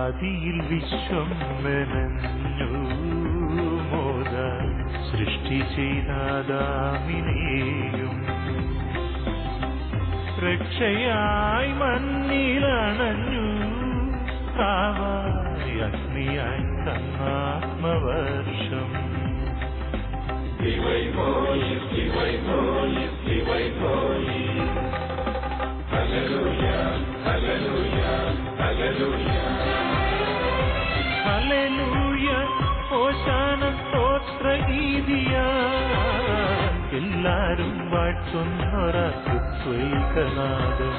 ആദിയിൽ വിശ്വം മെനഞ്ഞു മോദ സൃഷ്ടി ചെയ്താദാമിനെയും രക്ഷയായി മണ്ണിലണഞ്ഞു കാവായി അഗ്നിയായി തന്നാത്മവർഷം ഹല്ലേലൂയ ഹോശാന സ്തോത്രഗീതിയ എല്ലാരും വാഴ്ത്തുന്നൊരത്വൈകനാദം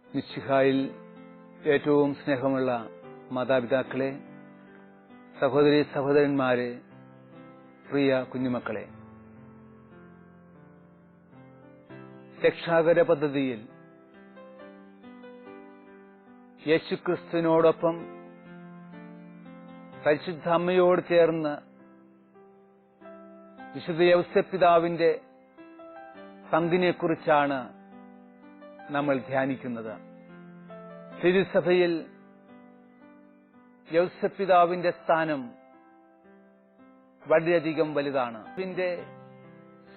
മിശിഹായിൽ ഏറ്റവും സ്നേഹമുള്ള മാതാപിതാക്കളെ, സഹോദരി സഹോദരന്മാരെ, പ്രിയ കുഞ്ഞുമക്കളെ, രക്ഷാകര പദ്ധതിയിൽ യേശുക്രിസ്തുവിനോടൊപ്പം പരിശുദ്ധ അമ്മയോട് ചേർന്ന് വിശുദ്ധ യൗസേപ്പിതാവിന്റെ പങ്കിനെക്കുറിച്ചാണ് നമ്മൾ ധ്യാനിക്കുന്നത്. തിരുസഭയിൽ യൗസേപ്പിതാവിന്റെ സ്ഥാനം വളരെയധികം വലുതാണ്. ഇതിന്റെ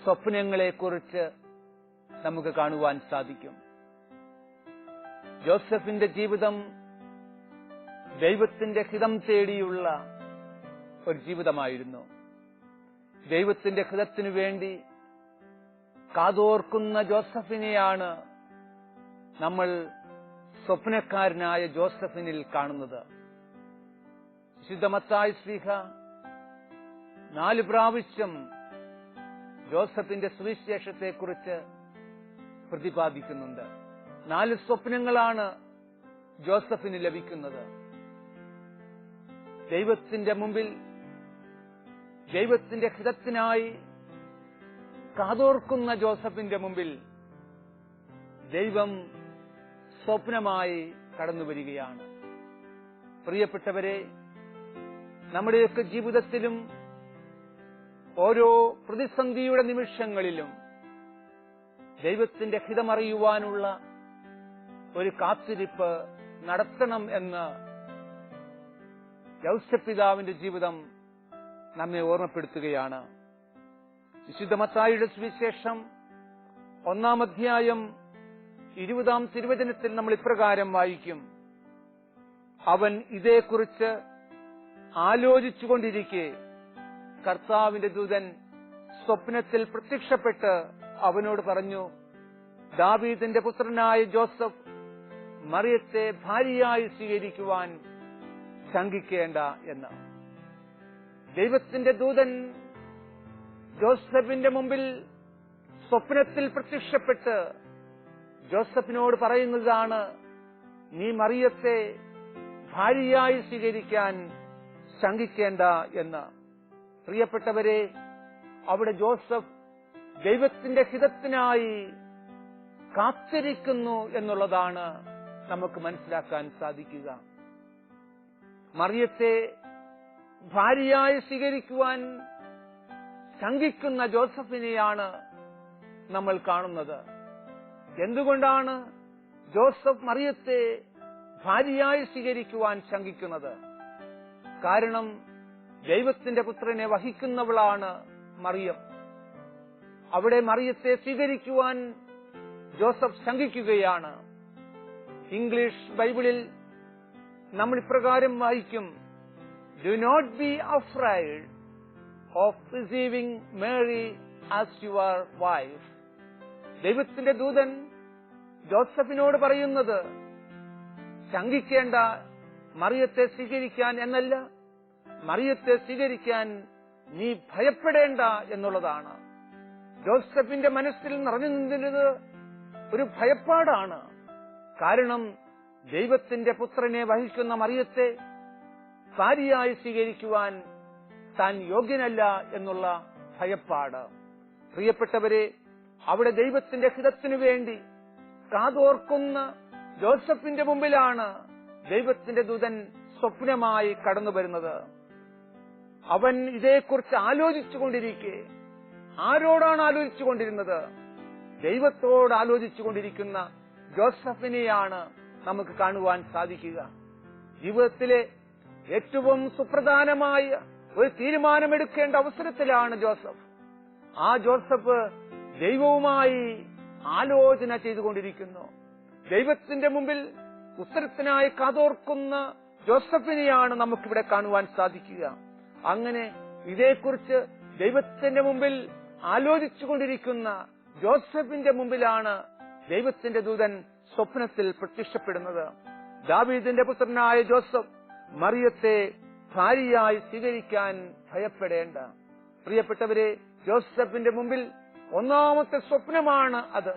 സ്വപ്നങ്ങളെക്കുറിച്ച് നമുക്ക് കാണുവാൻ സാധിക്കും. ജോസഫിന്റെ ജീവിതം ദൈവത്തിന്റെ ഹിതം തേടിയുള്ള ഒരു ജീവിതമായിരുന്നു. ദൈവത്തിന്റെ ഹിതത്തിനു വേണ്ടി കാതോർക്കുന്ന ജോസഫിനെയാണ് നമ്മൾ സ്വപ്നക്കാരനായ ജോസഫിനിൽ കാണുന്നത്. വിശുദ്ധ മത്തായി ശ്ലീഹ 4 പ്രാവശ്യം ജോസഫിന്റെ സുവിശേഷത്തെക്കുറിച്ച് പ്രതിപാദിക്കുന്നുണ്ട്. 4 സ്വപ്നങ്ങളാണ് ജോസഫിന് ലഭിക്കുന്നത്. ദൈവത്തിന്റെ മുമ്പിൽ ദൈവത്തിന്റെ ഹിതത്തിനായി കാതോർക്കുന്ന ജോസഫിന്റെ മുമ്പിൽ ദൈവം സ്വപ്നമായി കടന്നുവരികയാണ്. പ്രിയപ്പെട്ടവരെ, നമ്മുടെയൊക്കെ ജീവിതത്തിലും ഓരോ പ്രതിസന്ധിയുടെ നിമിഷങ്ങളിലും ദൈവത്തിന്റെ ഹിതമറിയുവാനുള്ള ഒരു കാത്തിരിപ്പ് നടത്തണം എന്ന് യൗസേപ്പിതാവിന്റെ ജീവിതം നമ്മെ ഓർമ്മപ്പെടുത്തുകയാണ്. വിശുദ്ധ മത്തായിയുടെ സുവിശേഷം 1-ാം അധ്യായം 20-ാം തിരുവചനത്തിൽ നമ്മൾ ഇപ്രകാരം വായിക്കും: അവൻ ഇതേക്കുറിച്ച് ആലോചിച്ചുകൊണ്ടിരിക്കെ കർത്താവിന്റെ ദൂതൻ സ്വപ്നത്തിൽ പ്രത്യക്ഷപ്പെട്ട് അവനോട് പറഞ്ഞു, ദാവീദിന്റെ പുത്രനായ ജോസഫ് മറിയത്തെ ഭാര്യയായി സ്വീകരിക്കുവാൻ ശങ്കിക്കേണ്ട എന്ന്. ദൈവത്തിന്റെ ദൂതൻ ജോസഫിന്റെ മുമ്പിൽ സ്വപ്നത്തിൽ പ്രത്യക്ഷപ്പെട്ട് ജോസഫിനോട് പറയുന്നതാണ്, നീ മറിയത്തെ ഭാര്യയായി സ്വീകരിക്കാൻ ശങ്കിക്കേണ്ട എന്ന്. പ്രിയപ്പെട്ടവരെ, അവിടെ ജോസഫ് ദൈവത്തിന്റെ ഹിതത്തിനായി കാത്തിരിക്കുന്നു എന്നുള്ളതാണ് നമുക്ക് മനസ്സിലാക്കാൻ സാധിക്കുക. മറിയത്തെ ഭാര്യയായി സ്വീകരിക്കുവാൻ ശങ്കിക്കുന്ന ജോസഫിനെയാണ് നമ്മൾ കാണുന്നത്. എന്തുകൊണ്ടാണ് ജോസഫ് മറിയത്തെ ഭാര്യയായി സ്വീകരിക്കുവാൻ ശങ്കിക്കുന്നത്? കാരണം ദൈവത്തിന്റെ പുത്രനെ വഹിക്കുന്നവളാണ് മറിയം. അവിടെ മറിയത്തെ സ്വീകരിക്കുവാൻ ജോസഫ് ശങ്കിക്കുകയാണ്. ഇംഗ്ലീഷ് ബൈബിളിൽ നമ്മൾ ഇപ്രകാരം വായിക്കും: do not be afraid of receiving Mary as your wife. ദൈവത്തിന്റെ ദൂതൻ ജോസഫിനോട് പറയുന്നത് ശങ്കിക്കേണ്ട മറിയത്തെ സ്വീകരിക്കാൻ എന്നല്ല, മറിയത്തെ സ്വീകരിക്കാൻ നീ ഭയപ്പെടേണ്ട എന്നുള്ളതാണ്. ജോസഫിന്റെ മനസ്സിൽ നിറഞ്ഞു നിന്നത് ഒരു ഭയപ്പാടാണ്. കാരണം ദൈവത്തിന്റെ പുത്രനെ വഹിക്കുന്ന മറിയത്തെ ഭാര്യയായി സ്വീകരിക്കുവാൻ താൻ യോഗ്യനല്ല എന്നുള്ള ഭയപ്പാട്. പ്രിയപ്പെട്ടവരെ, അവിടെ ദൈവത്തിന്റെ ഹിതത്തിനു വേണ്ടി കാതോർക്കുന്ന ജോസഫിന്റെ മുമ്പിലാണ് ദൈവത്തിന്റെ ദൂതൻ സ്വപ്നമായി കടന്നു വരുന്നത്. അവൻ ഇതേക്കുറിച്ച് ആലോചിച്ചുകൊണ്ടിരിക്കെ, ആരോടാണ് ആലോചിച്ചുകൊണ്ടിരുന്നത്? ദൈവത്തോട് ആലോചിച്ചുകൊണ്ടിരിക്കുന്ന ജോസഫിനെയാണ് നമുക്ക് കാണുവാൻ സാധിക്കുക. ജീവിതത്തിലെ ഏറ്റവും സുപ്രധാനമായ ഒരു തീരുമാനമെടുക്കേണ്ട അവസരത്തിലാണ് ജോസഫ്. ആ ജോസഫ് ദൈവവുമായി ആലോചന ചെയ്തുകൊണ്ടിരിക്കുന്നു. ദൈവത്തിന്റെ മുമ്പിൽ ഉത്തരത്തിനായി കാതോർക്കുന്ന ജോസഫിനെയാണ് നമുക്കിവിടെ കാണുവാൻ സാധിക്കുക. അങ്ങനെ ഇതേക്കുറിച്ച് ദൈവത്തിന്റെ മുമ്പിൽ ആലോചിച്ചുകൊണ്ടിരിക്കുന്ന ജോസഫിന്റെ മുമ്പിലാണ് ദൈവത്തിന്റെ ദൂതൻ സ്വപ്നത്തിൽ പ്രത്യക്ഷപ്പെടുന്നത്. ദാവീദിന്റെ പുത്രനായ ജോസഫ് മറിയത്തെ ഭാര്യയായി സ്വീകരിക്കാൻ ഭയപ്പെടേണ്ട. പ്രിയപ്പെട്ടവരെ, ജോസഫിന്റെ മുമ്പിൽ ഒന്നാമത്തെ സ്വപ്നമാണ് അത്.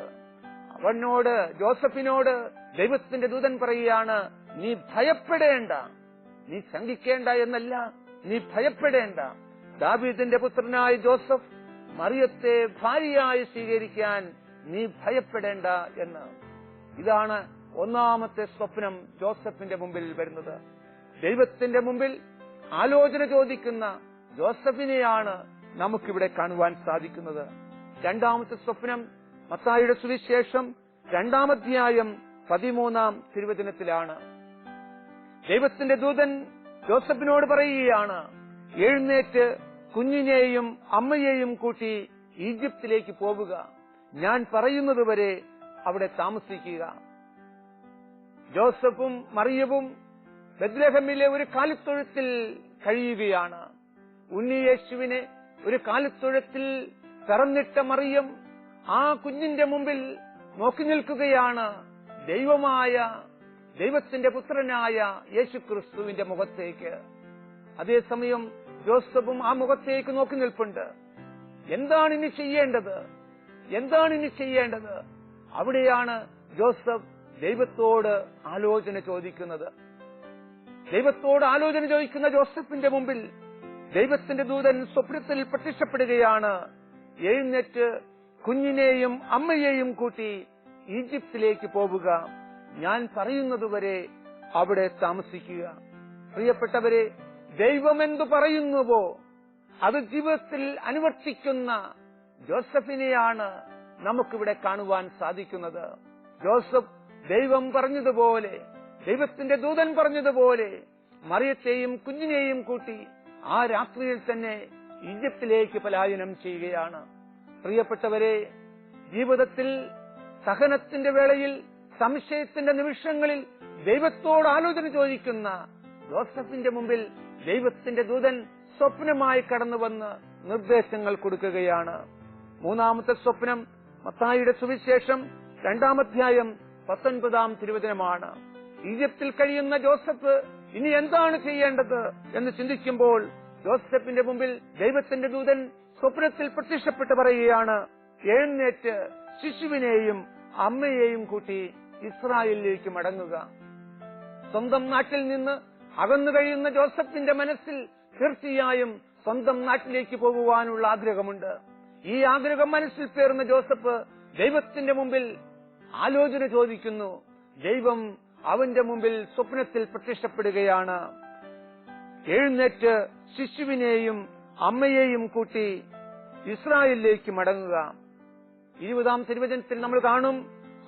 ജോസഫിനോട് ദൈവത്തിന്റെ ദൂതൻ പറയുകയാണ്, നീ ഭയപ്പെടേണ്ട, നീ ശങ്കിക്കേണ്ട എന്നല്ല, നീ ഭയപ്പെടേണ്ട. ദാവീദിന്റെ പുത്രനായ ജോസഫ് മറിയത്തെ ഭാര്യയായി സ്വീകരിക്കാൻ നീ ഭയപ്പെടേണ്ട എന്ന്. ഇതാണ് ഒന്നാമത്തെ സ്വപ്നം ജോസഫിന്റെ മുമ്പിൽ വരുന്നത്. ദൈവത്തിന്റെ മുമ്പിൽ ആലോചന ചോദിക്കുന്ന ജോസഫിനെയാണ് നമുക്കിവിടെ കാണുവാൻ സാധിക്കുന്നത്. രണ്ടാമത്തെ സ്വപ്നം മത്തായിയുടെ സുവിശേഷം 2-ാം അധ്യായം 13-ാം തിരുവചനത്തിലാണ്. ദൈവത്തിന്റെ ദൂതൻ ജോസഫിനോട് പറയുകയാണ്, എഴുന്നേറ്റ് കുഞ്ഞിനെയും അമ്മയെയും കൂട്ടി ഈജിപ്തിലേക്ക് പോവുക, ഞാൻ പറയുന്നതുവരെ അവിടെ താമസിക്കുക. ജോസഫും മറിയവും ബെത്ലഹേമിലെ ഒരു കാലിത്തൊഴുത്തിൽ കഴിയുകയാണ്. ഉണ്ണിയേശുവിനെ ഒരു കാലിത്തൊഴുത്തിൽ പിറന്നിട്ട മറിയം ആ കുഞ്ഞിന്റെ മുമ്പിൽ നോക്കി നിൽക്കുകയാണ്. ദൈവത്തിന്റെ പുത്രനായ യേശുക്രിസ്തുവിന്റെ മുഖത്തേക്ക്. അതേസമയം ജോസഫും ആ മുഖത്തേക്ക് നോക്കി നിൽപ്പുണ്ട്. എന്താണ് ഇനി ചെയ്യേണ്ടത്? അവിടെയാണ് ജോസഫ് ദൈവത്തോട് ആലോചന ചോദിക്കുന്നത്. ദൈവത്തോട് ആലോചന ചോദിക്കുന്ന ജോസഫിന്റെ മുമ്പിൽ ദൈവത്തിന്റെ ദൂതൻ സ്വപ്നത്തിൽ പ്രത്യക്ഷപ്പെടുകയാണ്. എഴുന്നേറ്റ് കുഞ്ഞിനെയും അമ്മയെയും കൂട്ടി ഈജിപ്തിലേക്ക് പോവുക, ഞാൻ പറയുന്നതുവരെ അവിടെ താമസിക്കുക. പ്രിയപ്പെട്ടവരെ, ദൈവമെന്തു പറയുന്നുവോ അത് ജീവിതത്തിൽ അനുവർത്തിക്കുന്ന ജോസഫിനെയാണ് നമുക്കിവിടെ കാണുവാൻ സാധിക്കുന്നത്. ജോസഫ് ദൈവം പറഞ്ഞതുപോലെ, ദൈവത്തിന്റെ ദൂതൻ പറഞ്ഞതുപോലെ മറിയത്തെയും കുഞ്ഞിനെയും കൂട്ടി ആ രാത്രിയിൽ തന്നെ ഈജിപ്തിലേക്ക് പലായനം ചെയ്യുകയാണ്. പ്രിയപ്പെട്ടവരെ, ജീവിതത്തിൽ സഹനത്തിന്റെ വേളയിൽ, സംശയത്തിന്റെ നിമിഷങ്ങളിൽ ദൈവത്തോട് ആലോചന ചോദിക്കുന്ന ജോസഫിന്റെ മുമ്പിൽ ദൈവത്തിന്റെ ദൂതൻ സ്വപ്നമായി കടന്നുവന്ന് നിർദ്ദേശങ്ങൾ കൊടുക്കുകയാണ്. മൂന്നാമത്തെ സ്വപ്നം മത്തായിയുടെ സുവിശേഷം 2-ാം അധ്യായം 19-ാം തിരുവചനമാണ്. ഈജിപ്തിൽ കഴിയുന്ന ജോസഫ് ഇനി എന്താണ് ചെയ്യേണ്ടത് എന്ന് ചിന്തിക്കുമ്പോൾ ജോസഫിന്റെ മുമ്പിൽ ദൈവത്തിന്റെ ദൂതൻ സ്വപ്നത്തിൽ പ്രത്യക്ഷപ്പെട്ട് പറയുകയാണ്, എഴുന്നേറ്റ് ശിശുവിനെയും അമ്മയെയും കൂട്ടി ഇസ്രായേലിലേക്ക് മടങ്ങുക. സ്വന്തം നാട്ടിൽ നിന്ന് അകന്നു കഴിയുന്ന ജോസഫിന്റെ മനസ്സിൽ തീർച്ചയായും സ്വന്തം നാട്ടിലേക്ക് പോകുവാനുള്ള ആഗ്രഹമുണ്ട്. ഈ ആഗ്രഹം മനസ്സിൽ പേറുന്ന ജോസഫ് ദൈവത്തിന്റെ മുമ്പിൽ ആലോചന ചോദിക്കുന്നു. ദൈവം അവന്റെ മുമ്പിൽ സ്വപ്നത്തിൽ പ്രത്യക്ഷപ്പെടുകയാണ്. എഴുന്നേറ്റ് ശിശുവിനെയും അമ്മയെയും കൂട്ടി ഇസ്രായേലിലേക്ക് മടങ്ങുക. 20-ാം തിരുവചനത്തിൽ നമ്മൾ കാണും,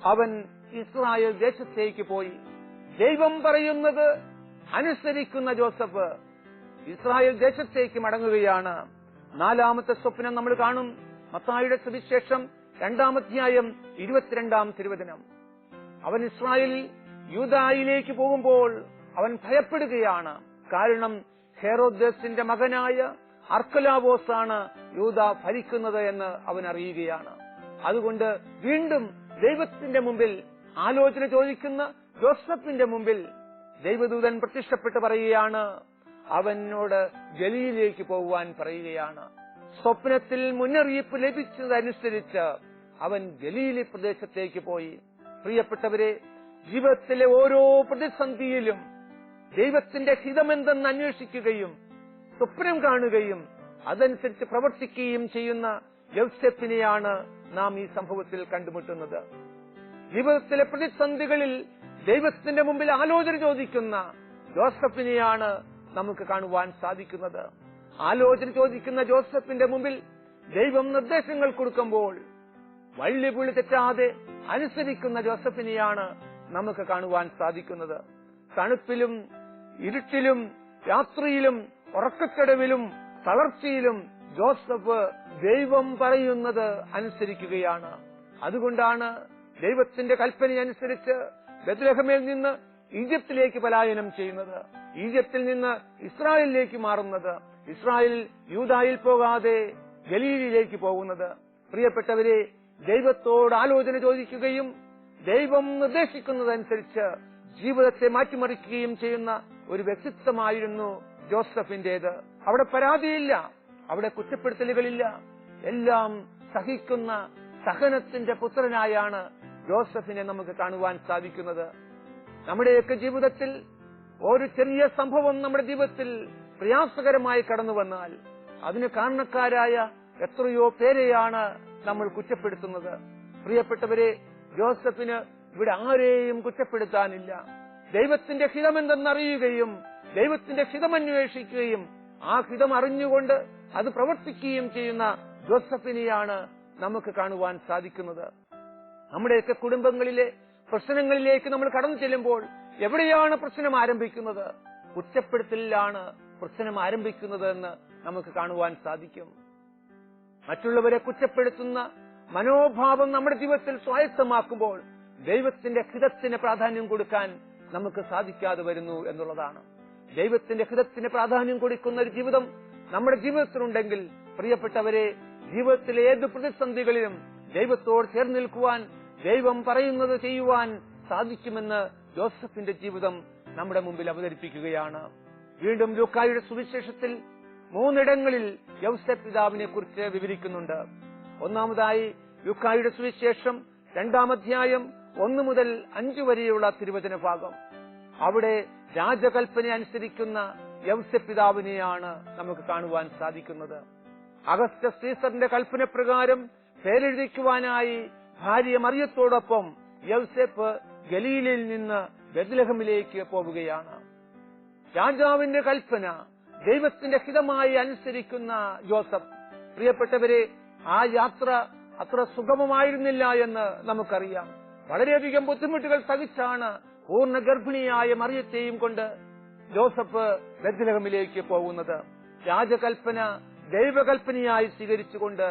അവൻ ഇസ്രായേൽ ദേശത്തേക്ക് പോയി. ദൈവം പറയുന്നത് അനുസരിക്കുന്ന ജോസഫ് ഇസ്രായേൽ ദേശത്തേക്ക് മടങ്ങുകയാണ്. 4-ാമത്തെ സ്വപ്നം നമ്മൾ കാണും, മത്തായിയുടെ സുവിശേഷം 2-ാം അധ്യായം 22-ാം തിരുവചനം. അവൻ ഇസ്രായേലിൽ യൂദായിലേക്ക് പോകുമ്പോൾ അവൻ ഭയപ്പെടുകയാണ്. കാരണം ഹെറോദസിന്റെ മകനായ അർക്കലാവോസാണ് യൂദ ഭരിക്കുന്നത് എന്ന് അവൻ അറിയുകയാണ്. അതുകൊണ്ട് വീണ്ടും ദൈവത്തിന്റെ മുമ്പിൽ ആലോചന ചോദിക്കുന്ന ജോസഫിന്റെ മുമ്പിൽ ദൈവദൂതൻ പ്രത്യക്ഷപ്പെട്ട് പറയുകയാണ്, അവനോട് ഗലീലയിലേക്ക് പോകുവാൻ പറയുകയാണ്. സ്വപ്നത്തിൽ മുന്നറിയിപ്പ് ലഭിച്ചതനുസരിച്ച് അവൻ ഗലീലി പ്രദേശത്തേക്ക് പോയി. പ്രിയപ്പെട്ടവരെ, ജീവിതത്തിലെ ഓരോ പ്രതിസന്ധിയിലും ദൈവത്തിന്റെ ഹിതമെന്തെന്ന് അന്വേഷിക്കുകയും സ്വപ്നം കാണുകയും അതനുസരിച്ച് പ്രവർത്തിക്കുകയും ചെയ്യുന്ന യോസേഫിനെയാണ് നാം ഈ സംഭവത്തിൽ കണ്ടുമുട്ടുന്നത്. ജീവിതത്തിലെ പ്രതിസന്ധികളിൽ ദൈവത്തിന്റെ മുമ്പിൽ ആലോചന ചോദിക്കുന്ന ജോസഫിനെയാണ് നമുക്ക് കാണുവാൻ സാധിക്കുന്നത്. ആലോചന ചോദിക്കുന്ന ജോസഫിന്റെ മുമ്പിൽ ദൈവം നിർദ്ദേശങ്ങൾ കൊടുക്കുമ്പോൾ വള്ളിപുള്ളി തെറ്റാതെ അനുസരിക്കുന്ന ജോസഫിനെയാണ് നമുക്ക് കാണുവാൻ സാധിക്കുന്നത്. തണുപ്പിലും ഇരുട്ടിലും രാത്രിയിലും ഉറക്കക്കടവിലും തളർച്ചയിലും ജോസഫ് ദൈവം പറയുന്നത് അനുസരിക്കുകയാണ്. അതുകൊണ്ടാണ് ദൈവത്തിന്റെ കൽപ്പനയനുസരിച്ച് ബെത്ലഹേമിൽ നിന്ന് ഈജിപ്തിലേക്ക് പലായനം ചെയ്യുന്നത്, ഈജിപ്തിൽ നിന്ന് ഇസ്രായേലിലേക്ക് മാറുന്നത്, ഇസ്രായേൽ യൂദായിൽ പോകാതെ ഗലീലിയിലേക്ക് പോകുന്നത്. പ്രിയപ്പെട്ടവരെ, ദൈവത്തോട് ആലോചന ചോദിക്കുകയും ദൈവം നിർദ്ദേശിക്കുന്നതനുസരിച്ച് ജീവിതത്തെ മാറ്റിമറിക്കുകയും ചെയ്യുന്ന ഒരു വ്യക്തിത്വമായിരുന്നു ജോസഫിന്റേത്. അവിടെ പരാതിയില്ല, അവിടെ കുറ്റപ്പെടുത്തലുകളില്ല, എല്ലാം സഹിക്കുന്ന സഹനത്തിന്റെ പുത്രനായാണ് ജോസഫിനെ നമുക്ക് കാണുവാൻ സാധിക്കുന്നത്. നമ്മുടെയൊക്കെ ജീവിതത്തിൽ ഒരു ചെറിയ സംഭവം നമ്മുടെ ജീവിതത്തിൽ പ്രയാസകരമായി കടന്നു വന്നാൽ അതിന് കാരണക്കാരായ എത്രയോ പേരെയാണ് നമ്മൾ കുറ്റപ്പെടുത്തുന്നത്. പ്രിയപ്പെട്ടവരെ, ജോസഫിന് ഇവിടെ ആരെയും കുറ്റപ്പെടുത്താനില്ല. ദൈവത്തിന്റെ ഹിതമെന്തെന്നറിയുകയും ദൈവത്തിന്റെ ഹിതമന്വേഷിക്കുകയും ആ ഹിതം അറിഞ്ഞുകൊണ്ട് അത് പ്രവർത്തിക്കുകയും ചെയ്യുന്ന ജോസഫിനെയാണ് നമുക്ക് കാണുവാൻ സാധിക്കുന്നത്. നമ്മുടെയൊക്കെ കുടുംബങ്ങളിലെ പ്രശ്നങ്ങളിലേക്ക് നമ്മൾ കടന്നു ചെല്ലുമ്പോൾ എവിടെയാണ് പ്രശ്നം ആരംഭിക്കുന്നത്? കുറ്റപ്പെടുത്തലിലാണ് പ്രശ്നം ആരംഭിക്കുന്നത് എന്ന് നമുക്ക് കാണുവാൻ സാധിക്കും. മറ്റുള്ളവരെ കുറ്റപ്പെടുത്തുന്ന മനോഭാവം നമ്മുടെ ജീവിതത്തിൽ സ്വായത്തമാക്കുമ്പോൾ ദൈവത്തിന്റെ ഹിതത്തിന് പ്രാധാന്യം കൊടുക്കാൻ നമുക്ക് സാധിക്കാതെ വരുന്നു എന്നുള്ളതാണ്. ദൈവത്തിന്റെ ഹിതത്തിന് പ്രാധാന്യം കൊടുക്കുന്ന ഒരു ജീവിതം നമ്മുടെ ജീവിതത്തിലുണ്ടെങ്കിൽ, പ്രിയപ്പെട്ടവരെ, ജീവിതത്തിലെ ഏത് പ്രതിസന്ധികളിലും ദൈവത്തോട് ചേർന്ന് നിൽക്കുവാൻ, ദൈവം പറയുന്നത് ചെയ്യുവാൻ സാധിക്കുമെന്ന് ജോസഫിന്റെ ജീവിതം നമ്മുടെ മുമ്പിൽ അവതരിപ്പിക്കുകയാണ്. വീണ്ടും ലൂക്കായുടെ സുവിശേഷത്തിൽ 3 ഇടങ്ങളിൽ യോസേഫ് പിതാവിനെ കുറിച്ച് വിവരിക്കുന്നുണ്ട്. ഒന്നാമതായി ലൂക്കായുടെ സുവിശേഷം 2-ാം അധ്യായം 1 മുതൽ 5 വരെയുള്ള തിരുവചന ഭാഗം. അവിടെ രാജകൽപ്പന അനുസരിക്കുന്ന യോസേഫ് പിതാവിനെയാണ് നമുക്ക് കാണുവാൻ സാധിക്കുന്നത്. അഗസ്റ്റസ് സീസറിന്റെ കൽപ്പന പ്രകാരം പേരെഴുതിക്കുവാനായി ഭാര്യ മറിയത്തോടൊപ്പം യോസേഫ് ഗലീലയിൽ നിന്ന് ബെത്ലഹേമിലേക്ക് പോവുകയാണ്. രാജാവിന്റെ കൽപ്പന ദൈവത്തിന്റെ ഹിതമായി അനുസരിക്കുന്ന ജോസഫ്. പ്രിയപ്പെട്ടവരെ, ആ യാത്ര അത്ര സുഗമമായിരുന്നില്ല എന്ന് നമുക്കറിയാം. വളരെയധികം ബുദ്ധിമുട്ടുകൾ സഹിച്ചാണ് പൂർണ്ണ ഗർഭിണിയായ മറിയത്തെയും കൊണ്ട് ജോസഫ് ബെത്ലഹേമിലേക്ക് പോകുന്നത്. രാജകൽപ്പന ദൈവകൽപ്പനയായി സ്വീകരിച്ചുകൊണ്ട്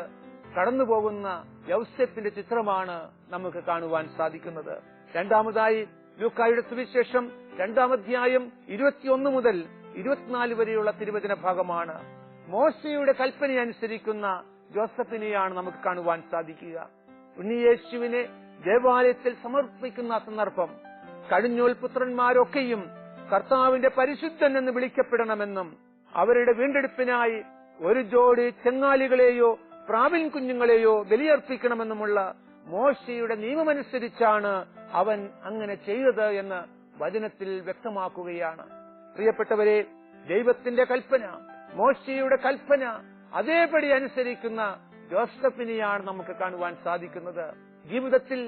കടന്നുപോകുന്ന യോസേഫിന്റെ ചിത്രമാണ് നമുക്ക് കാണുവാൻ സാധിക്കുന്നത്. രണ്ടാമതായി ലൂക്കായുടെ സുവിശേഷം 2-ാം അധ്യായം 21 മുതൽ 24 വരെയുള്ള തിരുവചന ഭാഗമാണ്. മോശയുടെ കൽപ്പനയനുസരിക്കുന്ന ജോസഫിനെയാണ് നമുക്ക് കാണുവാൻ സാധിക്കുക. ഉണ്ണിയേശുവിനെ ദേവാലയത്തിൽ സമർപ്പിക്കുന്ന സന്ദർഭം കടിഞ്ഞൂൽ പുത്രന്മാരൊക്കെയും കർത്താവിന്റെ പരിശുദ്ധൻ എന്ന് വിളിക്കപ്പെടണമെന്നും അവരുടെ വീണ്ടെടുപ്പിനായി ഒരു ജോഡി ചെങ്ങാലികളെയോ പ്രാവിൻ കുഞ്ഞുങ്ങളെയോ ബലിയർപ്പിക്കണമെന്നുമുള്ള മോശയുടെ നിയമമനുസരിച്ചാണ് അവൻ അങ്ങനെ ചെയ്തത് എന്ന് വചനത്തിൽ വ്യക്തമാക്കുകയാണ്. പ്രിയപ്പെട്ടവരെ, ദൈവത്തിന്റെ കൽപ്പന, മോശയുടെ കൽപ്പന അതേപടി അനുസരിക്കുന്ന ജോസഫിനെയാണ് നമുക്ക് കാണുവാൻ സാധിക്കുന്നത്. ജീവിതത്തിൽ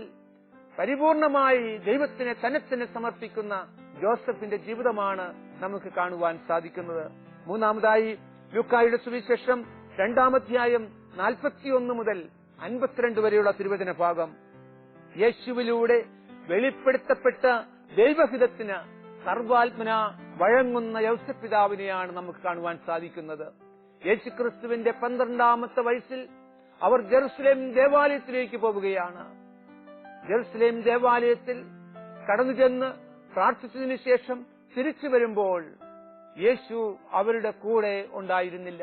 പരിപൂർണമായി ദൈവത്തിന് തന്നെ സമർപ്പിക്കുന്ന ജോസഫിന്റെ ജീവിതമാണ് നമുക്ക് കാണുവാൻ സാധിക്കുന്നത്. മൂന്നാമതായി ലൂക്കായുടെ സുവിശേഷം 2-ാം അധ്യായം 41 മുതൽ 52 വരെയുള്ള തിരുവചന ഭാഗം. യേശുവിലൂടെ വെളിപ്പെടുത്തപ്പെട്ട ദൈവഹിതത്തിന് സർവാത്മന വഴങ്ങുന്ന യോസേഫ് പിതാവിനെയാണ് നമുക്ക് കാണുവാൻ സാധിക്കുന്നത്. യേശുക്രിസ്തുവിന്റെ 12-ാമത്തെ വയസ്സിൽ അവർ ജെറുസലേം ദേവാലയത്തിലേക്ക് പോവുകയാണ്. ജെറുസലേം ദേവാലയത്തിൽ കടന്നു ചെന്ന് പ്രാർത്ഥിച്ചതിനു ശേഷം തിരിച്ചു വരുമ്പോൾ യേശു അവരുടെ കൂടെ ഉണ്ടായിരുന്നില്ല.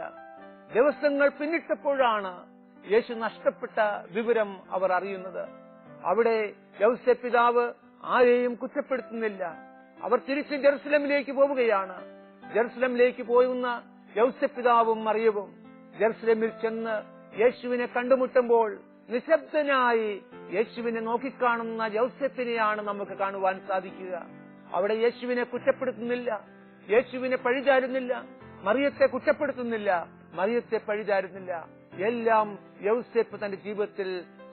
ദിവസങ്ങൾ പിന്നിട്ടപ്പോഴാണ് യേശു നഷ്ടപ്പെട്ട വിവരം അവർ അറിയുന്നത്. അവിടെ യോസേഫ് പിതാവ് ആരെയും കുറ്റപ്പെടുത്തുന്നില്ല. അവർ തിരിച്ച് ജെറുസലേമിലേക്ക് പോവുകയാണ്. ജെറുസലേമിലേക്ക് പോകുന്ന യോസേഫ് പിതാവും മറിയവും ജെറുസലേമിൽ ചെന്ന് യേശുവിനെ കണ്ടുമുട്ടുമ്പോൾ നിശബ്ദനായി യേശുവിനെ നോക്കിക്കാണുന്ന യൗസേപ്പിനെയാണ് നമുക്ക് കാണുവാൻ സാധിക്കുക. അവിടെ യേശുവിനെ കുറ്റപ്പെടുത്തുന്നില്ല, യേശുവിനെ പഴിചാരുന്നില്ല, മറിയത്തെ കുറ്റപ്പെടുത്തുന്നില്ല, മറിയത്തെ പഴിചാരുന്നില്ല. എല്ലാം യൗസേപ്പ് തന്റെ ജീവിതത്തിൽ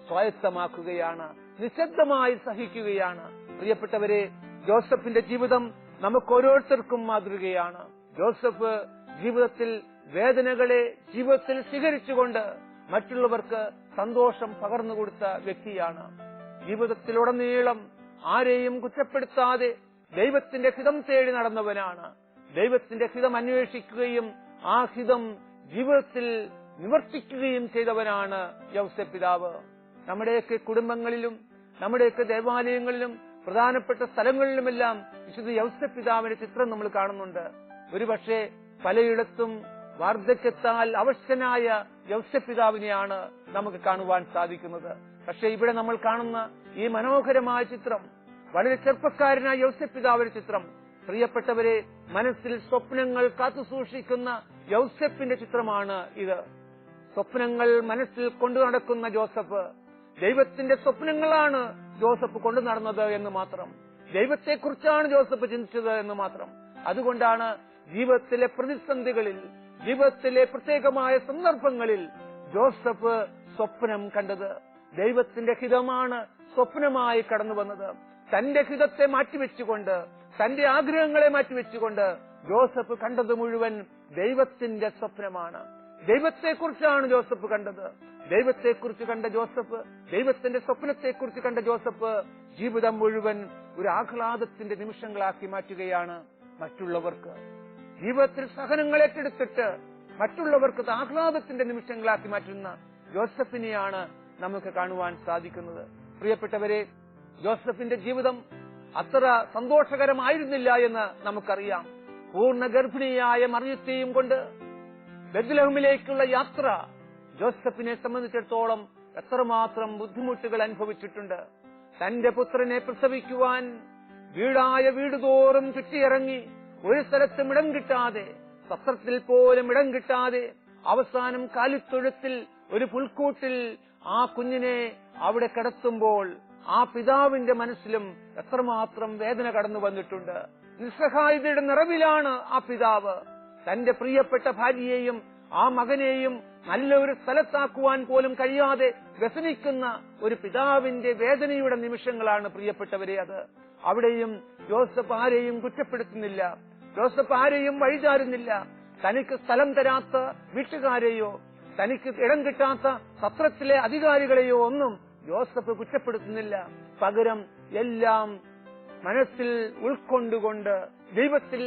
സ്വായത്തമാക്കുകയാണ്, നിശബ്ദമായി സഹിക്കുകയാണ്. പ്രിയപ്പെട്ടവരെ, ജോസഫിന്റെ ജീവിതം നമുക്ക് ഓരോരുത്തർക്കും മാതൃകയാണ്. ജോസഫ് ജീവിതത്തിൽ വേദനകളെ ജീവിതത്തിൽ സ്വീകരിച്ചുകൊണ്ട് മറ്റുള്ളവർക്ക് സന്തോഷം പകർന്നു കൊടുത്ത വ്യക്തിയാണ്. ജീവിതത്തിലുടനീളം ആരെയും കുറ്റപ്പെടുത്താതെ ദൈവത്തിന്റെ ഹിതം തേടി നടന്നവനാണ്. ദൈവത്തിന്റെ ഹിതം അന്വേഷിക്കുകയും ആ ഹിതം ജീവിതത്തിൽ നിവർത്തിക്കുകയും ചെയ്തവനാണ് യൗസേപ്പ് പിതാവ്. നമ്മുടെയൊക്കെ കുടുംബങ്ങളിലും നമ്മുടെയൊക്കെ ദേവാലയങ്ങളിലും പ്രധാനപ്പെട്ട സ്ഥലങ്ങളിലുമെല്ലാം വിശുദ്ധ യൗസേപ്പ് പിതാവിന്റെ ചിത്രം നമ്മൾ കാണുന്നുണ്ട്. ഒരുപക്ഷെ പലയിടത്തും വാർദ്ധക്യത്താൽ അവശനായ യൗസേപ്പ് പിതാവിനെയാണ് നമുക്ക് കാണുവാൻ സാധിക്കുന്നത്. പക്ഷെ ഇവിടെ നമ്മൾ കാണുന്ന ഈ മനോഹരമായ ചിത്രം, വളരെ ചെറുപ്പക്കാരനായ യൗസേപ്പ് പിതാവിന്റെ ചിത്രം, പ്രിയപ്പെട്ടവരെ, മനസ്സിൽ സ്വപ്നങ്ങൾ കാത്തുസൂക്ഷിക്കുന്ന യൗസേപ്പിന്റെ ചിത്രമാണ് ഇത്. സ്വപ്നങ്ങൾ മനസ്സിൽ കൊണ്ടു നടക്കുന്ന ജോസഫ്, ദൈവത്തിന്റെ സ്വപ്നങ്ങളാണ് ജോസഫ് കൊണ്ടു നടന്നത് എന്ന് മാത്രം, ദൈവത്തെക്കുറിച്ചാണ് ജോസഫ് ചിന്തിച്ചത് എന്ന് മാത്രം. അതുകൊണ്ടാണ് ജീവിതത്തിലെ പ്രതിസന്ധികളിൽ, ജീവിതത്തിലെ പ്രത്യേകമായ സന്ദർഭങ്ങളിൽ ജോസഫ് സ്വപ്നം കണ്ടത്. ദൈവത്തിന്റെ ഹിതമാണ് സ്വപ്നമായി കടന്നു വന്നത്. തന്റെ ഹിതത്തെ മാറ്റിവെച്ചുകൊണ്ട്, തന്റെ ആഗ്രഹങ്ങളെ മാറ്റിവെച്ചുകൊണ്ട് ജോസഫ് കണ്ടത് മുഴുവൻ ദൈവത്തിന്റെ സ്വപ്നമാണ്. ദൈവത്തെക്കുറിച്ചാണ് ജോസഫ് കണ്ടത്. ദൈവത്തെക്കുറിച്ച് കണ്ട ജോസഫ്, ദൈവത്തിന്റെ സ്വപ്നത്തെക്കുറിച്ച് കണ്ട ജോസഫ് ജീവിതം മുഴുവൻ ഒരു ആഹ്ലാദത്തിന്റെ നിമിഷങ്ങളാക്കി മാറ്റുകയാണ്. മറ്റുള്ളവർക്ക് ജീവിതത്തിൽ സഹനങ്ങൾ ഏറ്റെടുത്തിട്ട് മറ്റുള്ളവർക്ക് ആഹ്ലാദത്തിന്റെ നിമിഷങ്ങളാക്കി മാറ്റുന്ന ജോസഫിനെയാണ് നമുക്ക് കാണുവാൻ സാധിക്കുന്നത്. പ്രിയപ്പെട്ടവരെ, ജോസഫിന്റെ ജീവിതം അത്ര സന്തോഷകരമായിരുന്നില്ല എന്ന് നമുക്കറിയാം. പൂർണ്ണ ഗർഭിണിയായ മറിയത്തെയും കൊണ്ട് ബെത്ലഹേമിലേക്കുള്ള യാത്ര ജോസഫിനെ സംബന്ധിച്ചിടത്തോളം എത്രമാത്രം ബുദ്ധിമുട്ടുകൾ അനുഭവിച്ചിട്ടുണ്ട്. തന്റെ പുത്രനെ പ്രസവിക്കുവാൻ വീടായ വീടുതോറും ചുറ്റിയിറങ്ങി ഒരു സ്ഥലത്തും ഇടം കിട്ടാതെ, സത്രത്തിൽ പോലും ഇടം കിട്ടാതെ, അവസാനം കാലിത്തൊഴുത്തിൽ ഒരു പുൽക്കൂട്ടിൽ ആ കുഞ്ഞിനെ അവിടെ കിടത്തുമ്പോൾ ആ പിതാവിന്റെ മനസ്സിലും എത്രമാത്രം വേദന കടന്നു വന്നിട്ടുണ്ട്. നിസ്സഹായതയുടെ നിറവിലാണ് ആ പിതാവ്. തന്റെ പ്രിയപ്പെട്ട ഭാര്യയെയും ആ മകനെയും നല്ലൊരു സ്ഥലത്താക്കുവാൻ പോലും കഴിയാതെ വ്യസനിക്കുന്ന ഒരു പിതാവിന്റെ വേദനയുടെ നിമിഷങ്ങളാണ് പ്രിയപ്പെട്ടവരെ അത്. അവിടെയും ജോസഫ് ആരെയും കുറ്റപ്പെടുത്തുന്നില്ല, ജോസഫ് ആരെയും വഴിചാരുന്നില്ല. തനിക്ക് സ്ഥലം തരാത്ത വീട്ടുകാരെയോ തനിക്ക് ഇടം കിട്ടാത്ത സത്രത്തിലെ അധികാരികളെയോ ഒന്നും ജോസഫ് കുറ്റപ്പെടുത്തുന്നില്ല. പകരം എല്ലാം മനസ്സിൽ ഉൾക്കൊണ്ടുകൊണ്ട്, ദൈവത്തിൽ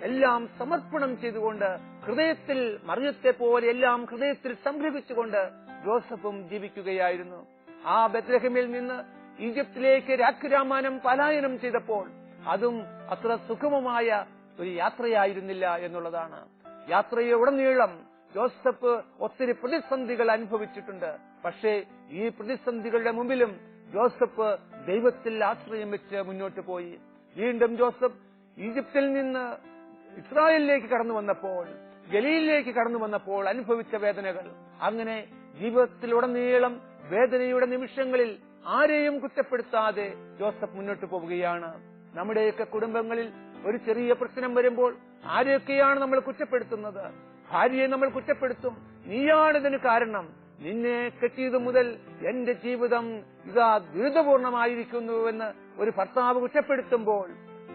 എല്ലാം സമർപ്പണം ചെയ്തുകൊണ്ട്, ഹൃദയത്തിൽ മറിയത്തെ പോലെ എല്ലാം ഹൃദയത്തിൽ സംഗ്രഹിച്ചുകൊണ്ട് ജോസഫും ജീവിക്കുകയായിരുന്നു. ആ ബെത്ലഹേമിൽ നിന്ന് ഈജിപ്തിലേക്ക് രാഖുരാമാനം പലായനം ചെയ്തപ്പോൾ അതും അത്ര സുഗമമായ ഒരു യാത്രയായിരുന്നില്ല എന്നുള്ളതാണ്. യാത്രയെ ഉടനീളം ജോസഫ് ഒത്തിരി പ്രതിസന്ധികൾ അനുഭവിച്ചിട്ടുണ്ട്. പക്ഷേ ഈ പ്രതിസന്ധികളുടെ മുമ്പിലും ജോസഫ് ദൈവത്തിൽ ആശ്രയം വെച്ച് മുന്നോട്ട് പോയി. വീണ്ടും ജോസഫ് ഈജിപ്തിൽ നിന്ന് ഇസ്രായേലിലേക്ക് കടന്നു വന്നപ്പോൾ, ഗലീലിലേക്ക് കടന്നു വന്നപ്പോൾ അനുഭവിച്ച വേദനകൾ, അങ്ങനെ ജീവിതത്തിലുടനീളം വേദനയുടെ നിമിഷങ്ങളിൽ ആരെയും കുറ്റപ്പെടുത്താതെ ജോസഫ് മുന്നോട്ട് പോവുകയാണ്. നമ്മുടെയൊക്കെ കുടുംബങ്ങളിൽ ഒരു ചെറിയ പ്രശ്നം വരുമ്പോൾ ആരെയൊക്കെയാണ് നമ്മൾ കുറ്റപ്പെടുത്തുന്നത്? ഭാര്യയെ നമ്മൾ കുറ്റപ്പെടുത്തും. നീയാണിതിന് കാരണം, നിന്നെ കെട്ടിയത് മുതൽ എന്റെ ജീവിതം ഇതാ ദുരിതപൂർണമായിരിക്കുന്നുവെന്ന് ഒരു ഭർത്താവ് കുറ്റപ്പെടുത്തുമ്പോൾ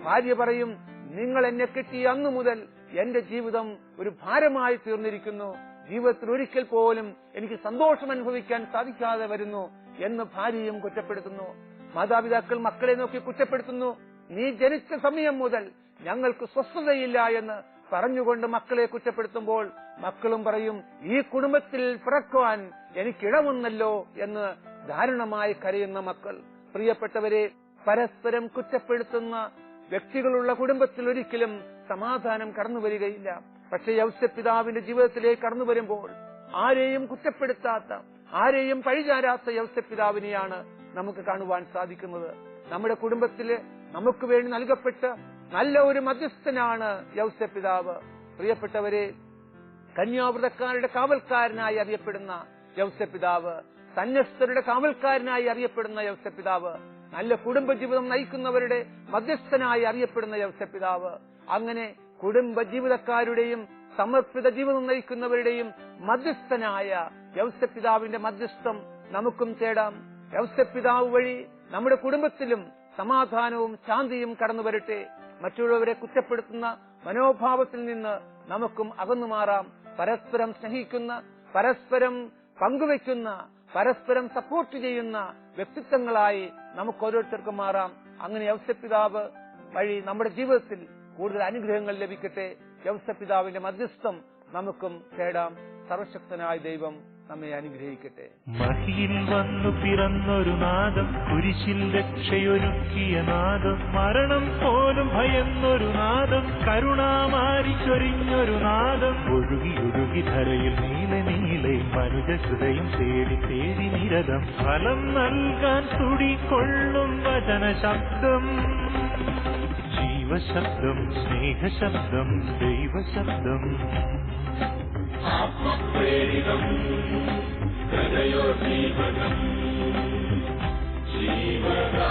ഭാര്യ പറയും, നിങ്ങൾ എന്നെ കെട്ടിയ അന്നു മുതൽ എന്റെ ജീവിതം ഒരു ഭാരമായി തീർന്നിരിക്കുന്നു, ജീവിതത്തിൽ ഒരിക്കൽ പോലും എനിക്ക് സന്തോഷം അനുഭവിക്കാൻ സാധിക്കാതെ വരുന്നു എന്ന് ഭാര്യയും കുറ്റപ്പെടുത്തുന്നു. മാതാപിതാക്കൾ മക്കളെ നോക്കി കുറ്റപ്പെടുത്തുന്നു, നീ ജനിച്ച സമയം മുതൽ ഞങ്ങൾക്ക് സ്വസ്ഥതയില്ല എന്ന് പറഞ്ഞുകൊണ്ട് മക്കളെ കുറ്റപ്പെടുത്തുമ്പോൾ മക്കളും പറയും, ഈ കുടുംബത്തിൽ പിറക്കുവാൻ എനിക്കിടവന്നല്ലോ എന്ന് ദാരുണമായി കരയുന്ന മക്കൾ. പ്രിയപ്പെട്ടവരെ, പരസ്പരം കുറ്റപ്പെടുത്തുന്ന വ്യക്തികളുള്ള കുടുംബത്തിൽ ഒരിക്കലും സമാധാനം കടന്നു വരികയില്ല. പക്ഷെ യൗസേപ്പ് പിതാവിന്റെ ജീവിതത്തിലേക്ക് കടന്നു വരുമ്പോൾ ആരെയും കുറ്റപ്പെടുത്താത്ത, ആരെയും പഴിചാരാത്ത യൗസേപ്പ് പിതാവിനെയാണ് നമുക്ക് കാണുവാൻ സാധിക്കുന്നത്. നമ്മുടെ കുടുംബത്തില് നമുക്ക് വേണ്ടി നൽകപ്പെട്ട നല്ല ഒരു മധ്യസ്ഥനാണ് യൗസേപ്പ് പിതാവ്. പ്രിയപ്പെട്ടവരെ, കന്യാവ്രതക്കാരുടെ കാവൽക്കാരനായി അറിയപ്പെടുന്ന യൗസപിതാവ്, സന്യസ്തരുടെ കാവൽക്കാരനായി അറിയപ്പെടുന്ന യൗസപിതാവ്, നല്ല കുടുംബജീവിതം നയിക്കുന്നവരുടെ മധ്യസ്ഥനായി അറിയപ്പെടുന്ന യൗസപിതാവ്, അങ്ങനെ കുടുംബജീവിതക്കാരുടെയും സമർപ്പിത ജീവിതം നയിക്കുന്നവരുടെയും മധ്യസ്ഥനായ യൗസപിതാവിന്റെ മധ്യസ്ഥം നമുക്കും തേടാം. യൗസപിതാവ് വഴി നമ്മുടെ കുടുംബത്തിലും സമാധാനവും ശാന്തിയും കടന്നു വരട്ടെ. മറ്റുള്ളവരെ കുറ്റപ്പെടുത്തുന്ന മനോഭാവത്തിൽ നിന്ന് നമുക്കും അകന്നു മാറാം. പരസ്പരം സ്നേഹിക്കുന്ന, പരസ്പരം പങ്കുവെക്കുന്ന, പരസ്പരം സപ്പോർട്ട് ചെയ്യുന്ന വ്യക്തിത്വങ്ങളായി നമുക്ക് ഓരോരുത്തർക്കും മാറാം. അങ്ങനെ യൗസപിതാവ് വഴി നമ്മുടെ ജീവിതത്തിൽ കൂടുതൽ അനുഗ്രഹങ്ങൾ ലഭിക്കട്ടെ. യൗസപിതാവിന്റെ മധ്യസ്ഥം നമുക്കും തേടാം. സർവശക്തനായ ദൈവം നമ്മെ അനുഗ്രഹിക്കട്ടെ. മഹിയിൽ വന്നു പിറന്നൊരു നാദം, കുരിശിൽ രക്ഷയൊരുക്കിയ നാദം, മരണം പോലും ഭയന്നൊരു നാദം, കരുണാമാരിച്ചൊരിഞ്ഞൊരു നാദം, ഒഴുകി ധരയിൽ നീല നീലെ മനുജ ഹൃദയം തേടി തേടി നിരതം, ഫലം നൽകാൻ തുടികൊള്ളും വചന ശബ്ദം, ജീവശബ്ദം, സ്നേഹശബ്ദം, ദൈവശബ്ദം. ആത്മപ്രേരിതം ഹൃദയോദ്ദീപകം ജീവദാ